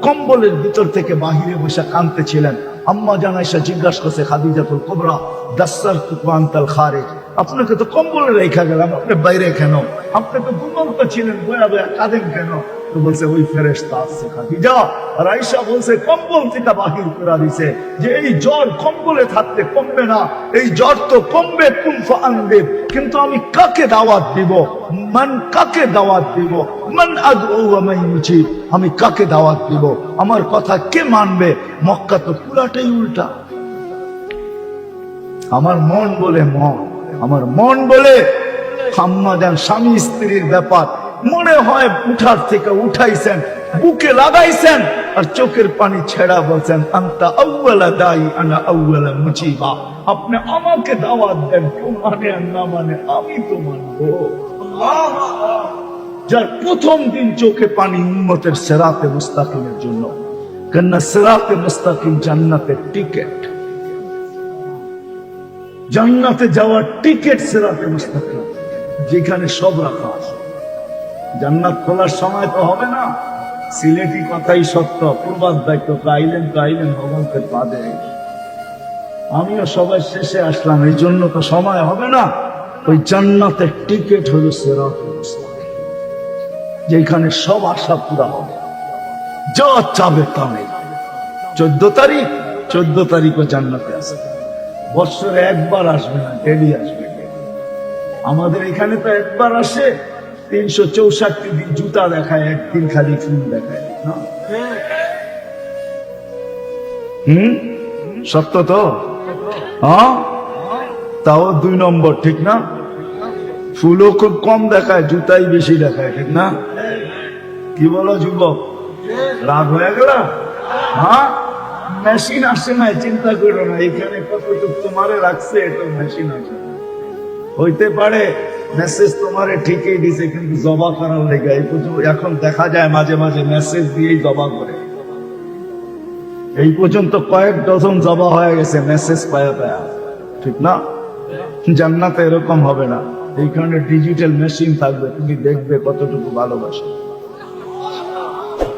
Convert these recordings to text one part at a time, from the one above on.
কম্বলের ভিতর থেকে বাহিরে বসে কাঁদতেছিলেন। আম্মা জান আয়েশা জিজ্ঞাসা করছে খাদিজাতুল কুবরা, দাসসারতুকা আনতাল খারিজ, আপনাকে তো কম্বলে রেখা গেলাম, আপনি বাইরে কেন? আপনি তো ঘুমন্ত ছিলেন, বয়া বয়া কাঁদেন কেন? তো বলছে ওই ফেরেশতা আসছে খাদিজা। আর আয়েশা বলছে কম্বল থেকে বাহির করে দিছে যে এই জ্বর কম্বলে থাকতে কমবে না, এই জ্বর তো কমবে কুন ফাআনদির, কিন্তু আমি কাকে দাওয়াত দিব? মান কাকে দাওয়াত দিব? মান আদউ ওয়া মান ইউজিব, আমি কাকে দাওয়াত দিব? আমার কথা কে মানবে? মক্কা তো পুরাটাই উল্টা। আমার মন বলে আমার মন বলে আম্মা জান স্বামী স্ত্রীর ব্যাপার মনে হয় উঠার থেকে উঠাইছেন, বুকে লাগাইছেন, আর চোখের পানি ছেড়া বলছেন আনতা আউয়ালা দাই আনা আউয়ালা মুজিবা, আপনি আমাকে দাওয়াত দেন, কেউ মানে আর না মানে আমি তো মানবো। যার প্রথম দিন চোখে পানি উম্মতের সিরাতে মুস্তাকিমের জন্য, কেননা সিরাতে মুস্তাকিম জান্নাতের টিকেট, জান্নাতে যাওয়ার টিকেট সিরাতে মুস্তাকিম, যেখানে সব রাখা আছে। জান্নাত খোলার সময় তো হবে না, সিলেটি কথাই সত্য, পূর্বাদ দায়িত্ব আইলেন ভগবানকে পা দেয়। আমিও সবাই শেষে আসলাম, এই জন্য তো সময় হবে না। ওই জান্নাতের টিকেট হলো সিরাতে মুস্তাকিম, যেখানে সব আশা পুরা হবে, যা চাবে তা নেই। 14 তারিখও জান্নাতে আসবে, বছরে একবার আসবে না, ডেলি আসবে। আমাদের এখানে তো একবার আসে, 364 দিন জুতা দেখায়, একদিন খালি ফুল দেখায় না। সত্য তো? হ্যাঁ, তাও 2 নম্বর, ঠিক না? ফুলও খুব কম দেখায়, জুতাই বেশি দেখায়, ঠিক না? কি বলো যুবক, রাগ হয়ে গেল? হ্যাঁ, মেশিন আসে না, চিন্তা করো না, এখানে কতটুকু তোমারে রাখছে, এটা মেশিন আসে। হইতে পারে মেসেজ তোমারে ঠিকই দিছে, কিন্তু জবা করার লেগে এখন দেখা যায় মাঝে মাঝে মেসেজ দিয়েই জবা করে। এই পর্যন্ত কয়েক ডজন জবা হয়ে গেছে মেসেজ পায়া পায়া, ঠিক না? জান্নাতে এরকম হবে না, এইখানে ডিজিটাল মেশিন থাকবে, তুমি দেখবে কতটুকু ভালোবাসে।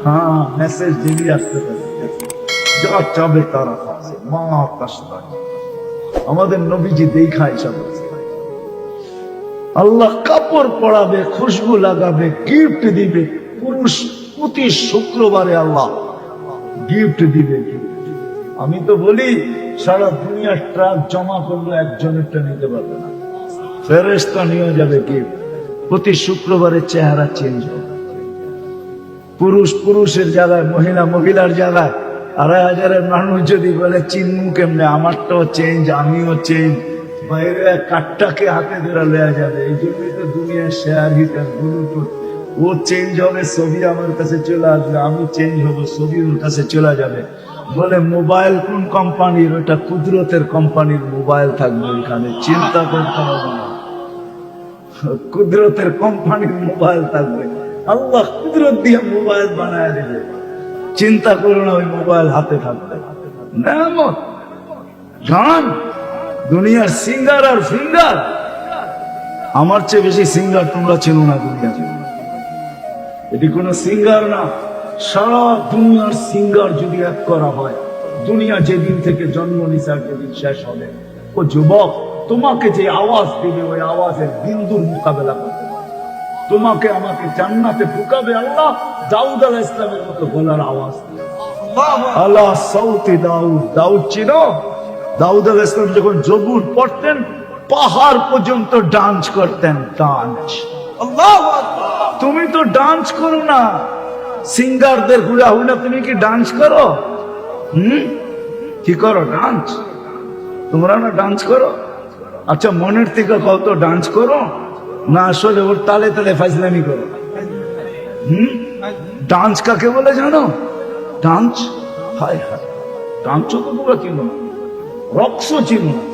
হ্যাঁ, মেসেজ দিবি আসতে পারে, যা চাবে তারা আছে। মা কাস্তা আমাদের নবীজি দেখায় সব, আল্লাহ কাপড় পরাবে, খুশবু লাগাবে, গিফট দিবে। পুরুষ প্রতি শুক্রবারে আল্লাহ গিফট দিবে। আমি তো বলি সারা দুনিয়ার ট্রাক জমা করলে একজনেরটা নিতে পারবে না, ফেরেশতা নিয়ে যাবে গিফট। প্রতি শুক্রবারে চেহারা চেঞ্জ হবে, পুরুষ পুরুষের জায়গায় মহিলা মহিলার জায়গায়। 2,500 মানুষ যদি বলে চিনমু কেমনে, আমারটাও চেঞ্জ, আমিও চেঞ্জ, বাইরে কাঠটাকে হাতে ধরে লেয়া যাবে। এই জন্যই তো দুনিয়ার শেয়ার হিটার ব্লুটুথ, ও চেঞ্জ হবে, ছবি আমার কাছে চলে আসবে, আমি চেঞ্জ হবো, ছবি ওর কাছে চলে যাবে। বলে মোবাইল কোন কোম্পানির? ওটা কুদরতের কোম্পানির মোবাইল থাকবে ওইখানে, চিন্তা করতে হবে না, কুদরতের কোম্পানির মোবাইল থাকবে। আল্লাহ কুদরত দিয়ে মোবাইল বানায় দেবে, চিন্তা করো না, ওই মোবাইল হাতে থাকবে। নেয়ামত, গান, দুনিয়ার সিঙ্গার আর ফিঙ্গার। আমার চেয়ে বেশি সিঙ্গার তোমরা চেনো না দুনিয়া। এটি কোন সিঙ্গার না, সারা দুনিয়ার সিঙ্গার যদি এক করা হয়, দুনিয়া যেদিন থেকে জন্ম নিছে আর যেদিন শেষ হবে, ও যুবক তোমাকে যে আওয়াজ দিবে, ওই আওয়াজের বিন্দুর মোকাবেলা করতে পারে। তোমাকে আমাকে জান্নাতে ঢুকাবে আল্লাহ দাউদ আলাইহিস সালামের মতো গলার আওয়াজ। আল্লাহ সাউতি দাউদ, দাউদ চিনো? দাউদ আলাইহিস সালাম যখন জবুর পড়তেন, পাহাড় পর্যন্ত ডান্স করতেন, ডান্স। আল্লাহু আকবার। তুমি তো ডান্স করো না, সিঙ্গারদের হুড়া হুড়া, তুমি কি ডান্স করো? কি করো? ডান্স? তোমরা না ডান্স করো? আচ্ছা, মনের থেকে কত ডান্স করো না আসলে ওর তালে তালে ফাজলামি করো? ডান্স কাকে বলে জানো? ডান্স, হায় হায়, ডান্সও তো তোমরা চিনো না, রক্সও চিনো না।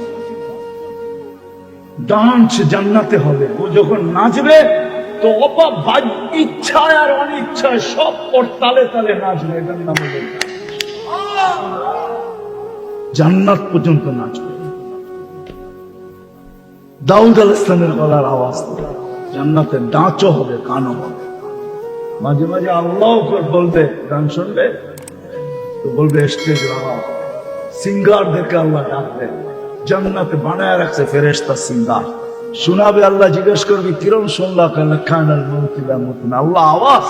ডান্স জান্নাতে হবে, ও যখন নাচবে তো অপাভাব ইচ্ছায় আর অনিচ্ছায় সব ওর তালে তালে নাচবে, এটার নাম হলো জান্নাত পর্যন্ত নাচবে। দাউদ আলাইহিস সালামের গলার আওয়াজ জান্নাতে ডাঁচও হবে, কানও হবে। মাঝে মাঝে আল্লাহ বলবে, গান শুনবে, তো বলবে স্টেজ লাগাও, সিঙ্গারদেরকে আল্লাহ ডাকবে, জান্নাতে বানায় রাখছে ফেরেশতা সিঙ্গার, শোনাবে, আল্লাহ জিজ্ঞেস করবে কিরম শুনলা, খানাল মৌতিলা মতুন, আল্লাহ আওয়াজ,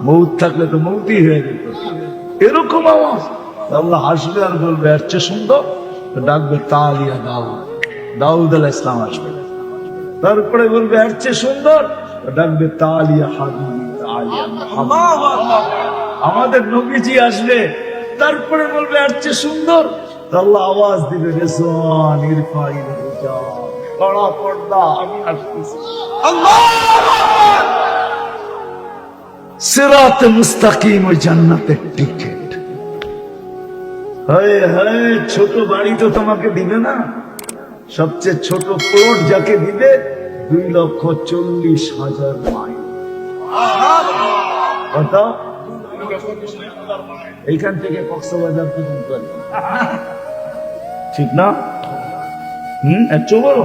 মৌত থাকলে তো মৌতই হয়ে যেত, এরকম আওয়াজ। আল্লাহ হাসবে আর বলবে এর চেয়ে সুন্দর, তো ডাকবে তালিয়া দাউদ, দাউদ আলাইহিস সালাম আসবে। তারপরে বলবে এর চেয়ে সুন্দর, তো ডাকবে তালিয়া হাবিবি তালিয়া মুহাম্মদ, আমাদের নবীজি আসবে। তারপরে বলবে এর চেয়ে সুন্দর, তো আল্লাহ আওয়াজ দিবে রেজওয়ান ইরফাইল রিজাল, বড় পর্দা, আমি আসতেছি। আল্লাহ সিরাত মুস্তাকিম, ওই জান্নাতের টিকেট। হায় হায়, ছোট বাড়ি তো তোমাকে দিবে না, সবচেয়ে ছোট প্লট যাকে দিবে 2,40,000 মাইল। কত? এইখান থেকে কক্সবাজার পর্যন্ত, ঠিক না? এত বড়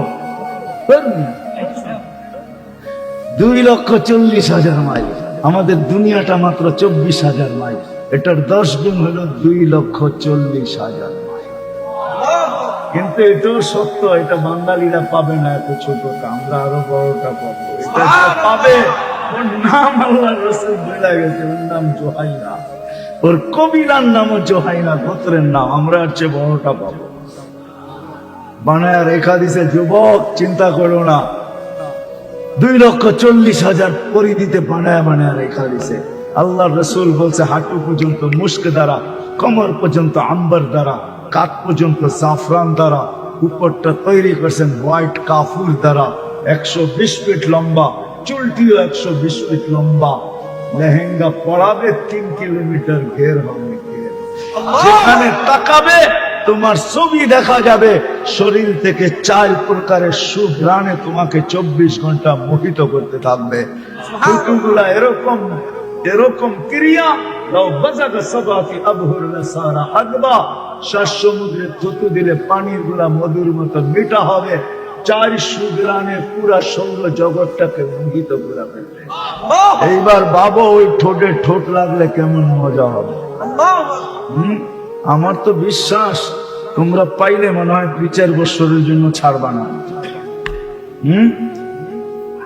2,40,000 মাইল। আমাদের দুনিয়াটা মাত্র 24,000 মাইল, এটার 10 গুণ হলো 2,40,000 মাইল। কিন্তু এটাও সত্য, এটা বাঙালিরা পাবে না এত ছোটটা, আমরা আরো বড়টা পাবো। এটা পাবে, ওর নাম আল্লাহ রাসূল বলে গেছে, ওর নাম জোহাইনা, ওর কবিলার নামও জোহাইনা, গোত্রের নাম। আমরা আর চেয়ে বড়টা পাবো, বানায় রেখা দিছে। যুবক চিন্তা করো না, 2,40,000 পরিধিতে বানায় বানায় রেখা দিছে। আল্লাহ রসুল বলছে হাঁটু পর্যন্ত মুস্ক দ্বারা, কমর পর্যন্ত আম্বার দ্বারা, কাত পর্যন্ত জাফরান দ্বারা, উপরটা তৈরি করছেন হোয়াইট কাফুর দ্বারা। 120 ফিট লম্বা, চুলটিও 120 ফিট লম্বা। লেহেঙ্গা পড়াবে 3 কিলোমিটার ঘের হবে, যেখানে তাকাবে তোমার ছবি দেখা যাবে। শরীর থেকে 4 প্রকারের সুঘ্রাণে তোমাকে 24 ঘন্টা মোহিত করতে থাকবে। থুতুগুলা এরকম এরকম ক্রিয়া, লাউ বাজাগা সাবাতি আবহুর লাসারা আদবা, 7 সমুদ্রে থুতু দিলে পানির গুলা মধুর মতো মিঠা হবে। 4 সুঘ্রাণে পুরা সৌর জগৎটাকে মোহিত করে ফেলবে। এইবার বাবা, ওই ঠোঁটে ঠোঁট লাগলে কেমন মজা হবে। আমার তো বিশ্বাস তোমরা পাইলে মনে হয় 2-4 বছরের জন্য ছাড়বা না।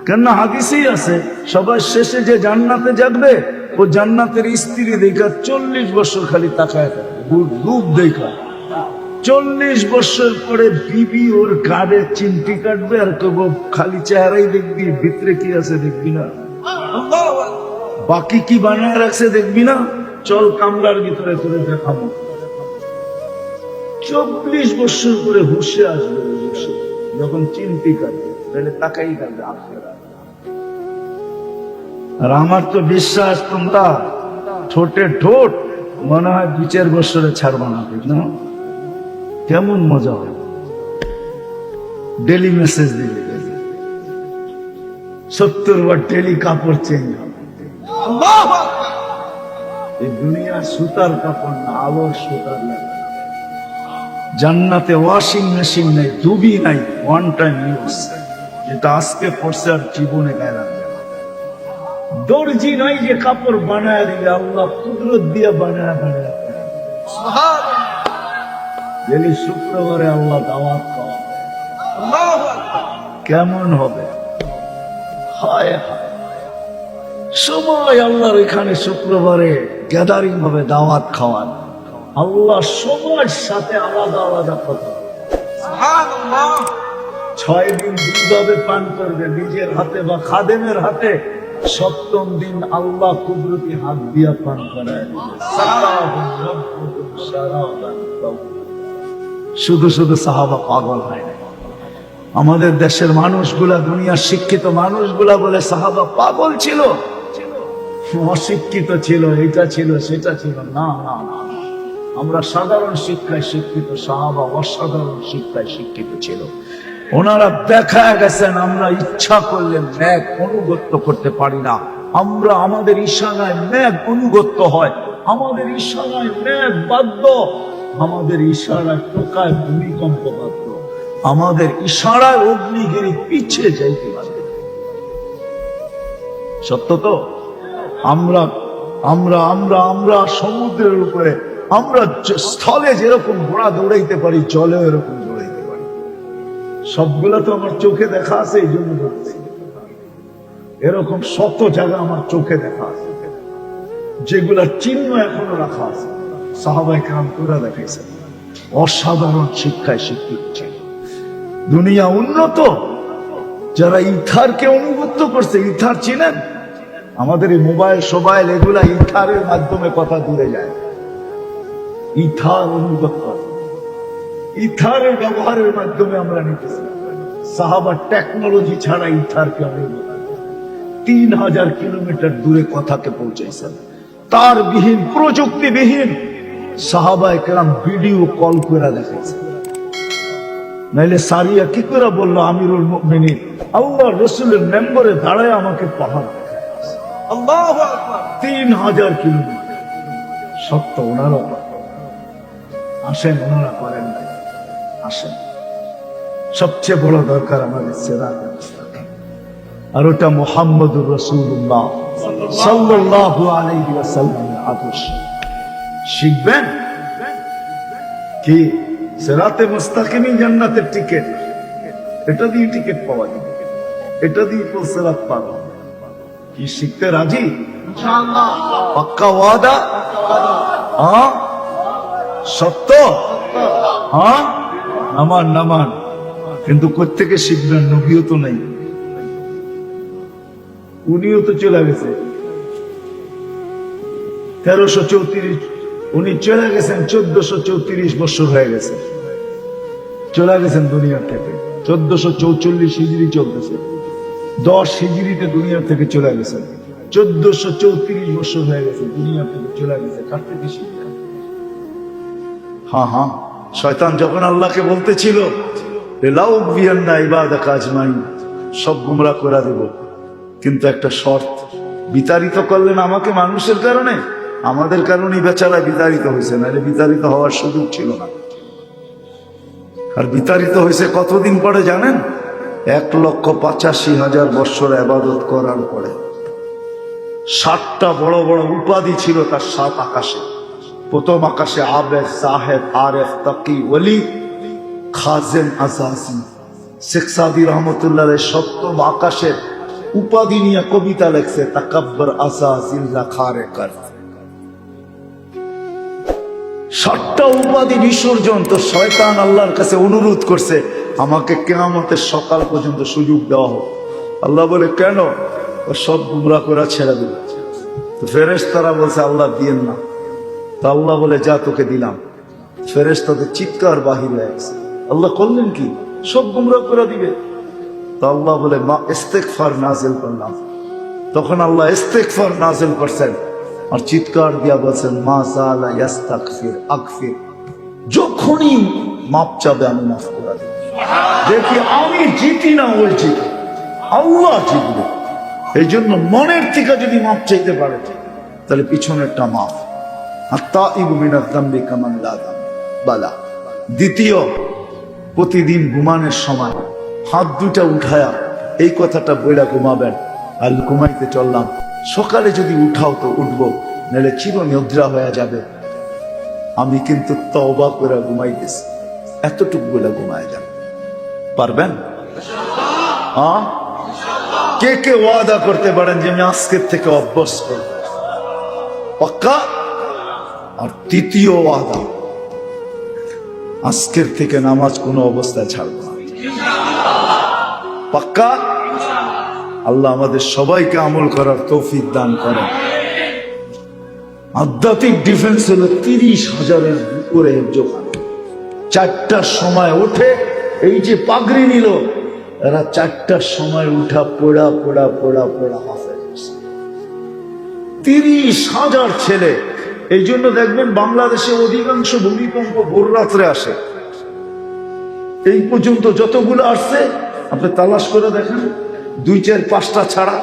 কেন হাদিসেই আছে, সবার শেষে যে জান্নাতে যাবে ও জান্নাতের স্ত্রী দেখা 40 বছর খালি তাকায় থাকে, রূপ দেখা। 40 বছর পরে বিবি ওর গাড়ে চিমটি কাটবে আর কেবো খালি চেহারাই দেখবি, ভিতরে কি আছে দেখবি না, বাকি কি বানায় রাখছে দেখবি না। চল কামরার ভিতরে করে দেখাবো। 40 বছর পরে হুশে আসবে, যখন চিমটি কাটবে তাহলে তাকাই থাকবে আখেরা। আর আমার তো বিশ্বাস তোমরা ঠোঁটে ঠোঁট মনে হয় 2-4 বছরে ছাড়বা না, ঠিক না? কেমন মজা হবে। ডেলি মেসেজ দিবে, 70 বার ডেলি কাপড় চেঞ্জ হবে। এই দুনিয়া সুতার কাপড় না, আলোর সুতার লাগে। জান্নাতে ওয়াশিং মেশিন নেই, ডুবি নাই, 1 টাইম ইউজ, যেটা আজকে পড়ছে আর জীবনে গায়ে রাখবে। দর্জি নাই যে কাপড় বানায় দিবে, আল্লাহ কুদরত দিয়ে বানায় বানায়। ডেলি শুক্রবারে আল্লাহ দাওয়াত খাওয়াবে, কেমন হবে। হায় হায়, সময় আল্লাহর এখানে শুক্রবারে গ্যাদারিং হবে, দাওয়াত খাওয়ান। আল্লাহ সবার সাথে আলাদা আলাদা কথা। 6 দিন দুধভাবে পান করবে নিজের হাতে বা খাদেমের হাতে, 7ম দিন আল্লাহ কুদরতি হাত দিয়া পান করায়। শুধু শুধু সাহাবা পাগল হয় না। আমাদের দেশের মানুষগুলা, দুনিয়ার শিক্ষিত মানুষগুলা বলে সাহাবা পাগল ছিল, অশিক্ষিত ছিল, এটা ছিল সেটা ছিল। না না না, আমরা সাধারণ শিক্ষায় শিক্ষিত, সাহাবা অসাধারণ শিক্ষায় শিক্ষিত ছিল। ওনারা দেখা গেছেন আমরা ইচ্ছা করলে ম্যাগ অনুগত্য করতে পারি না। আমরা আমাদের ইশারায় ম্যাগ অনুগত্য হয়, আমাদের ইশারায় ম্যাগ বাধ্য, আমাদের ইশারায় টোকায় ভূমিকম্প বাধ্য, আমাদের ইশারায় অগ্নিগিরি পিছিয়ে যাইতে পারে। সত্য তো? আমরা আমরা আমরা আমরা সমুদ্রের উপরে আমরা স্থলে যেরকম ঘোড়া দৌড়াইতে পারি, জলেও এরকম দৌড়াইতে পারি। সবগুলা তো আমার চোখে দেখা আছে, এই জন্য বলছি। এরকম শত জায়গা আমার চোখে দেখা আছে, যেগুলা চিহ্ন এখনো রাখা আছে। সাহাবায়ে কেরাম করে দেখাইছে, অসাধারণ শিক্ষায় শিক্ষিত ছিল। দুনিয়া উন্নত, যারা ইথারকে অনুভূত করছে। ইথার চিনেন? আমাদের এই মোবাইল সোবাইল এগুলা ইথারের মাধ্যমে কথা দূরে যায়। ইথার অনুভব করে, ইথারের ব্যবহারের মাধ্যমে আমরা নিতেছি। সাহাবা টেকনোলজি ছাড়া ইথারকে অনুভব 3000 কিলোমিটার দূরে কথাকে পৌঁছাইছেন। তার বিহীন, প্রযুক্তি বিহীন সাহাবায়ে কেরাম ভিডিও কল করে দেখাইছেন। নাইলে সারিয়া কি করে বললো আমিরুল মুমিনিন আল্লাহ রসুলের মেম্বরে দাঁড়ায় আমাকে পাহাড় দেখাইছে। আল্লাহু আকবার, 3000 কিলোমিটার। সত্য ওনারা আসেন, ওনারা করেন না, আসেন। সবচেয়ে বড় দরকার আমাদের সিরাতে মুস্তাকিম, আর ওটা মুহাম্মদুর রাসূলুল্লাহ সাল্লাল্লাহু আলাইহি ওয়াসাল্লামের আদর্শ। শিখবেন কি? সিরাতে মুস্তাকিমই জান্নাতের টিকিট। এটা দিয়ে টিকিট পাওয়া যাবে, এটা দিয়ে সিরাত পাওয়া। কি শিখতে রাজি? ইনশাআল্লাহ। পাক্কা ওয়াদা? হ্যাঁ, সত্য? হ্যাঁ, নামান নামান। কিন্তু কোত্থেকে শিখবেন? নবীও তো নাই, উনিও তো চলে গেছে 1334। উনি চলে গেছেন 1434 বছর হয়ে গেছে, চলে গেছেন দুনিয়া থেকে। 1444 হিজরি চলতেছে, 10 হিজরিতে দুনিয়া থেকে চলে গেছেন। 1434 বছর হয়ে গেছে দুনিয়া থেকে চলে গেছে। কার থেকে শিখবেন? হ্যাঁ হ্যাঁ, শয়তান যখন আল্লাহকে বলতেছিল সব গুমরা করে দেব, কিন্তু একটা শর্ত, বিতাড়িত করলেন আমাকে মানুষের কারণে, আমাদের কারণেই বেচারা বিতাড়িত হয়েছে, নাহলে বিতাড়িত হওয়ার সুযোগ ছিল না। আর বিতাড়িত হয়েছে কতদিন পরে জানেন? 1,85,000 বৎসর ইবাদত করার পরে। 7টা বড় বড় উপাধি ছিল তার 7 আকাশে। প্রথম আকাশে আবেদ, সাহেব, আরেফ, তাকি, ওলি, খাজেন, আজাজি। শেখ সাদি রহমতুল্লাহ সপ্তম আকাশের উপাধি নিয়ে কবিতা লেখছে, তাকাব্বর আজাজিল রাখারে কর। 7টা উপাধি বিসর্জন। তো শয়তান আল্লাহর কাছে অনুরোধ করছে, আমাকে কিয়ামতের সকাল পর্যন্ত সুযোগ দেওয়া হোক। আল্লাহ বলে কেন? ও সব গুমরা করে ছেড়ে দিল। তো ফেরেশতারা বলছে আল্লাহ দিয়েন না। তো আল্লাহ বলে যা তোকে দিলাম। ফেরেশতাদের চিৎকার বাহির হয়ে গেছে। আল্লাহ করলেন কি? সব গুমরা করে দিবে। তো আল্লাহ বলে মা ইস্তেগফার নাজিল করলাম। তখন আল্লাহ ইস্তেগফার নাজিল করছেন আর চিৎকার দিয়া বলছেন মা সালা ইস্তাগফির আগফির, যখনই মাপ চাবে আমি মাফ করে দেব। দেখি আমি জিতি না ওই জিতে, আল্লাহ জিতবে। এই জন্য মনের থেকে যদি মাপ চাইতে পারে তাহলে পিছনেরটা মাফ। আত্তাইবু মিনাজ যামবি কামান লা বালা। দ্বিতীয়, প্রতিদিন ঘুমানোর সময় হাত দুটা উঠায়া এই কথাটা বইলা ঘুমাবেন, আর ঘুমাইতে চললাম, সকালে যদি উঠাও তো উঠবো, নাহলে চিরনিদ্রা হয়ে যাবে। আমি কিন্তু তওবা করে ঘুমাইতেছি, এতটুকু বলে ঘুমায় যাবে। পারবেন? হ্যাঁ, কে কে ওয়াদা করতে পারেন যে আমি আজকের থেকে অভ্যাস করব? পাক্কা? আর তৃতীয় ওয়াদা, আজকের থেকে নামাজ কোনো অবস্থায় ছাড়ব না। পাক্কা? আল্লাহ আমাদের সবাইকে আমল করার তৌফিক দান করেন। আধ্যাত্মিক ডিফেন্স হলো 30,000-এর উপরে জোখান। 4টার সময় উঠে, এই যে পাগড়ি নিল, এরা 4টার সময় উঠা পড়া পড়া পড়া পড়া হাফেজ। 30,000 ছেলে। এই জন্য দেখবেন বাংলাদেশে অধিকাংশ ভূমিকম্প ভোর রাত্রে আসে। এই পর্যন্ত যতগুলো আসছে আপনি তালাশ করে দেখেন, 2, 4, 5টা ছাড়া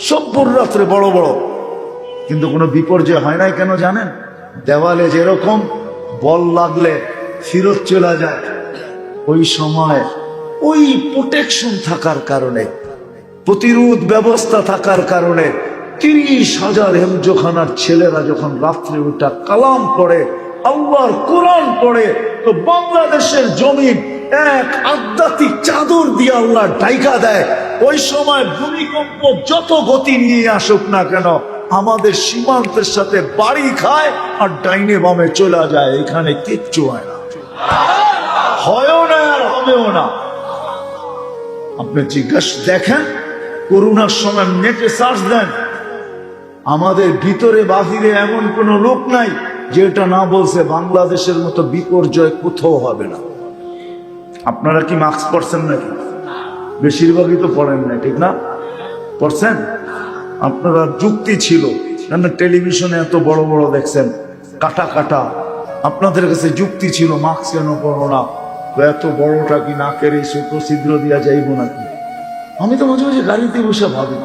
সব ভোর রাত্রে বড় বড়। কিন্তু কোনো বিপর্যয় হয় নাই কেন জানেন? দেওয়ালে যেরকম বল লাগলে ফিরত চলে যায়, ওই সময় ওই প্রোটেকশন থাকার কারণে, প্রতিরোধ ব্যবস্থা থাকার কারণে 30,000 হেমজোখানার ছেলেরা যখন রাত্রে ওটা কালাম পড়ে, আল্লাহর কোরআন পড়ে, তো বাংলাদেশের জমিন এক আধ্যাত্মিক চাদর দিয়ে আল্লাহ ঢাইকা দেয়। ওই সময় ভূমিকম্প যত গতি নিয়ে আসুক না কেন, আমাদের সীমান্তের সাথে বাড়ি খায় আর ডাইনে বামে চলে যায়। এখানে কিচ্ছু হয় না, হয়ও না আর হবেও না। আপনি জিজ্ঞাসা দেখেন, করোনার সময় নেটে সার্চ দেন, আমাদের ভিতরে বাহিরে এমন কোন লোক নাই যে এটা না বলছে বাংলাদেশের মতো বিপর্যয় কোথাও হবে না। আপনারা কি মাস্ক পরছেন নাকি? বেশিরভাগই তো পড়েন না, ঠিক না? পড়ছেন? আপনারা যুক্তি ছিল, কেন টেলিভিশনে এত বড় বড় দেখছেন কাটা কাটা, আপনাদের কাছে যুক্তি ছিল মাস্ক কেন পড়ো না, এত বড়টা কি নাকের এই ছোট ছিদ্র দিয়া যাইব নাকি? আমি তো মাঝে মাঝে গাড়িতে বসে ভাবি,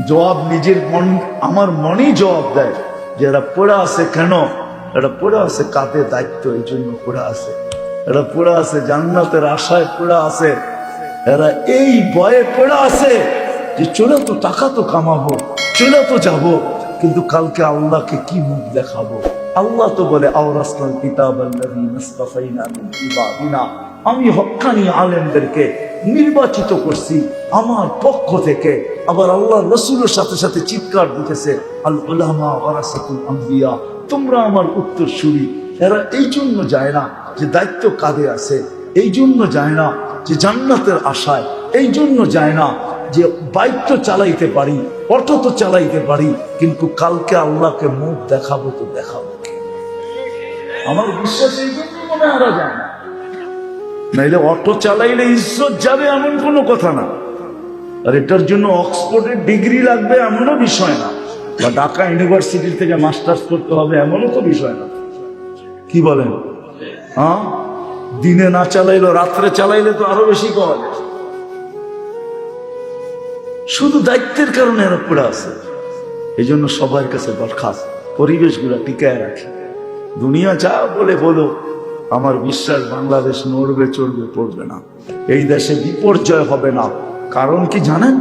জবাব নিজের মন, আমার মনেই জবাব দেয় যে এরা পড়ে আছে কেন, এটা পড়ে আছে কাঁধে দায়িত্ব, এই জন্য পড়ে আছে। এরা পড়ে আছে জান্নাতের আশায় পড়ে আছে, এরা এই ভয়ে পড়ে আছে যে চলে তো টাকা তো কামাবো, চলে তো যাব, কিন্তু কালকে আল্লাহকে কি মুখ দেখাবো। আল্লাহ তো বলে আওরাসনাল কিতাবাল্লাযী নাসতাফাইনা মিন ইবাদিনা, আমি হক্কানি আলেমদেরকে নির্বাচিত করছি আমার পক্ষ থেকে। আবার আল্লাহ রাসূলের সাথে সাথে চিৎকার দিতেছে, আল উলামা ওয়ারাসাতুল আম্বিয়া, তোমরা আমার উত্তরসূরি। এরা এই জন্য যায় না যে দায়িত্ব কাঁধে আছে, এই জন্য যায় না যে জান্নাতের আশায়, এই জন্য যায় না যে বাইক তো চালাইতে পারি, অটো তো চালাইতে পারি, কিন্তু কালকে আল্লাহকে মুখ দেখাবো তো দেখাবো। আমার বিশ্বাস এই জন্য মনে হারা যায় না, নাইলে অটো চালাইলে ইজ্জত যাবে এমন কোনো কথা না। আর এটার জন্য অক্সফোর্ডের ডিগ্রি লাগবে এমনও বিষয় না, বা ঢাকা ইউনিভার্সিটি থেকে মাস্টার্স করতে হবে এমনও তো বিষয় না। কি বলেন? হ্যাঁ, দিনে না চালাইলো রাত্রে চালাইলে তো আরো বেশি পাওয়া যায়। শুধু দায়িত্বের কারণে এরা পড়ে আছে। এই জন্য সবার কাছে দরখাস্ত, পরিবেশগুলো টিকায় রাখে। দুনিয়া যা বলে বলো, আমার বিশ্বাস বাংলাদেশ নড়বে চড়বে পড়বে না, এই দেশে বিপর্যয় হবে না। কারণ কি জানেন?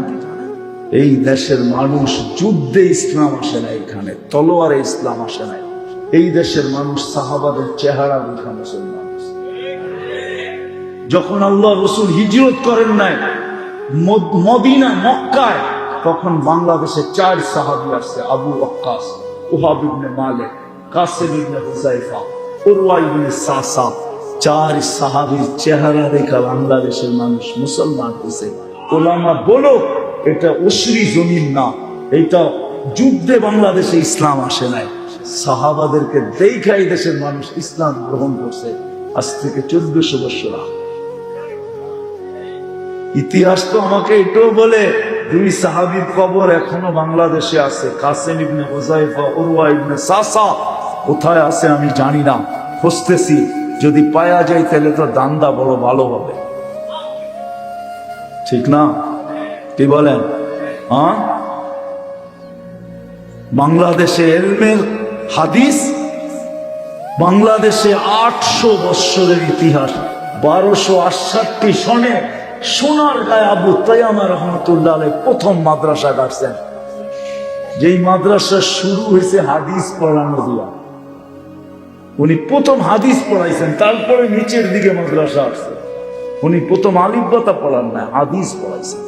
এই দেশের মানুষ যুদ্ধে ইসলাম আসে না, এখানে তলোয়ারে ইসলাম আসে না। এই দেশের মানুষ সাহাবাদের চেহারা দেখা মুসলমান। যখন আল্লাহ রাসূল হিজরত করেন নাই মদিনা মক্কায়, তখন বাংলাদেশে 4 সাহাবী আসছে, আবু ওয়াক্কাস, ওহাব ইবনে মালিক, কাসিম ইবনে হুযায়ফা, উরওয়া ইবনে সাসা। 4 সাহাবীর চেহারা দেখা বাংলাদেশের মানুষ মুসলমান হয়েছে। ওলামা বলো এটা উশরি জমিন না, এটা যুদ্ধে বাংলাদেশে ইসলাম আসে নাই। সাহাবাদেরকে দেখাই দেশের মানুষ ইসলাম গ্রহণ করছে আজ থেকে 1400 বছর আগে। ইতিহাস তো আমাকে এটাও বলে 2 সাহাবীর কবর এখনো বাংলাদেশে আছে, কাসিম ইবনে হুযায়ফা, উরওয়া ইবনে সাসা। কোথায় আছে আমি জানি না, খুঁজতেছি, যদি পাওয়া যায় তাহলে তো দান্দা বড় ভালো হবে, ঠিক না? কি বলেন? হ্যাঁ, বাংলাদেশে এলমের হাদিস, বাংলাদেশে 800 বৎসরের ইতিহাস। 1268 সনে সোনার গায়ে আবু তাইয়ামা রহমতুল্লাহ আলাইহি প্রথম মাদ্রাসা গাড়ছেন, যেই মাদ্রাসা শুরু হয়েছে হাদিস পড়ানো দিয়া। উনি প্রথম হাদিস পড়াইছেন, তারপরে নিচের দিকে মাদ্রাসা আসছে। উনি প্রথম আলিফ বাতা পড়ান না, হাদিস পড়াইছেন।